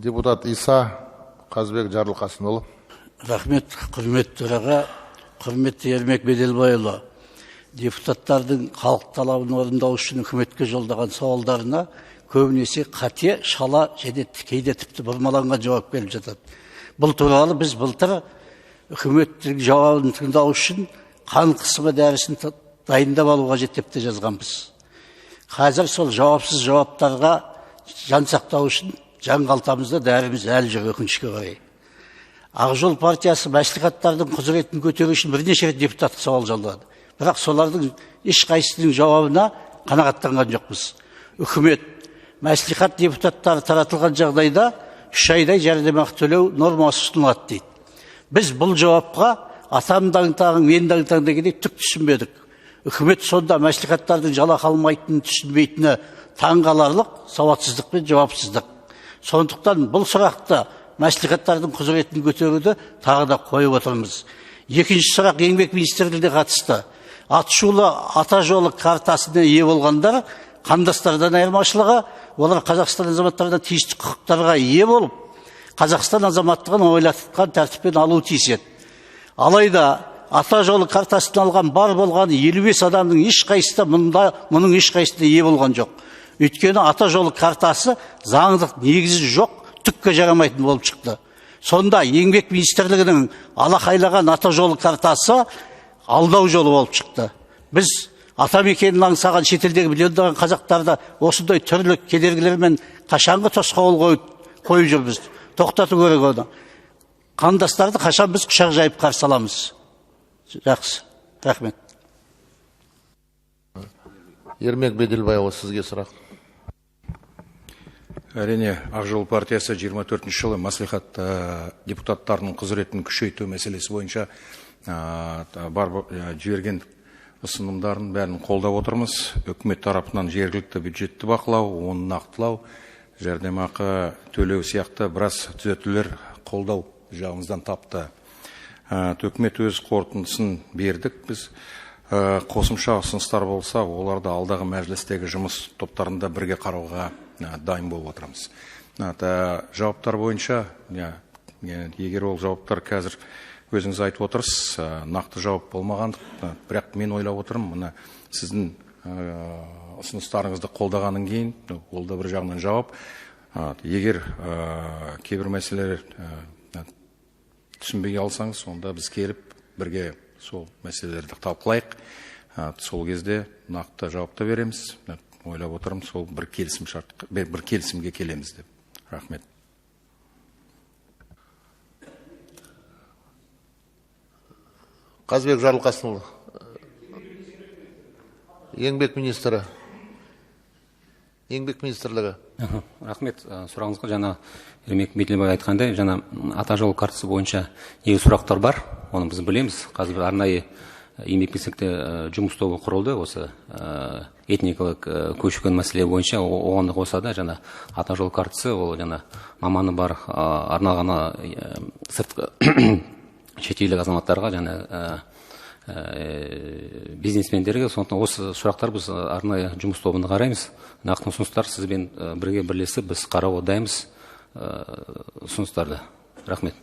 Депутат Иса Қазбек Жарылқасынұлы. Рахмет, құрметті төраға, құрметті Ермек Беделбайұлы. Депутаттардың халық талабын орындау үшін үкіметке жолдаған сауалдарына көбінесе қате, шала және кейде тіпті бұрмаланған жауап беріп жатады. Бұл туралы біз былтыр үкіметтің жауабын тыңдау үшін қан қысымы дәрісін дайындап алуға жетіп те жазғанбыз. Қазір сол жауапсыз жауаптарға жан сақтау үшін жан қалтамызда дәріміз әлі жүр, өкінішке қарай. Ақжол партиясы мәслихаттардың құзыретін көтеру үшін бірнеше рет депутаттық сауал жолдады. Бірақ солардың ешқайсысының жауабына қанағаттанған жоқпыз. Үкімет, мәслихат депутаттары таратылған жағдайда 3 айдай жәрдемақы төлеу нормасы ұсынылады дейді. Біз бұл жауапқа атамның тағын, менің тағын дегендей түк түсінбедік. Үкімет сонда мәслихаттардың жалақы алмайтынын түсінбейтіні таңғаларлық сауатсыздық пен жауапсыздық. Сондықтан бұл сұрақты мәслихаттардың құзыретін көтеруді тағы да қойып отырмыз. Екінші сұрақ еңбек министрлігіне қатысты. Атышулы ата жолы картасына ие болғандар қандастардан айырмашылығы, олар Қазақстан азаматтарына тиісті құқықтарға ие болып, Қазақстан азаматтығын ойлатқан тәртіппен алу тиіс еді. Алайда ата жолы картасын алған бар болғаны 55 адамның ешқайсысы мұның ешқайсысына ие болған жоқ. Өйткені ата жолы картасы заңдық негізі жоқ, түкке жарамайтын болып шықты. Сонда еңбек министрлігінің алақайлаған ата жолы картасы алдау жолы болып шықты. Біз атамекенін аңсаған шетелдегі миллиондаған қазақтарды осындай түрлі кедергілермен қашанғы тосқауыл қойып жүрміз. Тоқтату керек оны. Қандастарды қашан біз құшақ жайып қарсы аламыз. Жақсы. Рахмет. Ермек Беделбайұлы, сізге сұрақ. Әрине, Ақжол партиясы 24 жылы мәслихат депутаттарының құзыретін күшейту мәселесі бойынша жіберген ұсынымдарын бәрін қолдап отырмыз. Үкімет тарапынан жергілікті бюджетті бақылау, оны нақтылау, жәрдемақы төлеу сияқты біраз түзетулер қолдау жағымыздан тапты. Үкімет өз қорытындысын бердік. Біз қосымша ұсыныстар болса, оларды алдағы мәжілістегі жұмыс топтарында бірге қарауға дайын болып отырмыз. Жауаптар бойынша, егер ол жауаптар қазір өзіңіз айтып отырсыз, нақты жауап болмаған, бірақ мен ойлап отырмын, мына сіздің ұсыныстарыңызды қолдағаннан кейін, ол да бір жағынан жауап. Егер кейбір мәселелер түсінбей алсаңыз, онда біз келіп бірге сол мәселелерді талқылайық. Сол кезде нақты жауапты береміз. Ойлап отырмын, сол бір келісімге келеміз деп. Рахмет. Қазбек Жарылқасынұлы, еңбек министрі. Еңбек министрлігі. Рахмет. Сұрағыңызға жаңа Ермек Беделбай айтқандай, жаңа ата жол картасы бойынша ең сұрақтар бар. Оны біз білеміз. Қазір арнайы еңбек министрлікте жұмыс тобы құрылды. Осы этникалық көші-қон мәселе бойынша оған қоса да жаңа ата жол картасы, ол жаңа маманы бар арналған сыртқы шетелдік азаматтарға, жаңа бизнесмендерге. Сондықтан осы сұрақтар біз арнайы жұмыс тобында қараймыз. Нақты ұсыныстар сізбен бірге бірлесіп біз қарауға дайынбыз ұсыныстарды. Рахмет.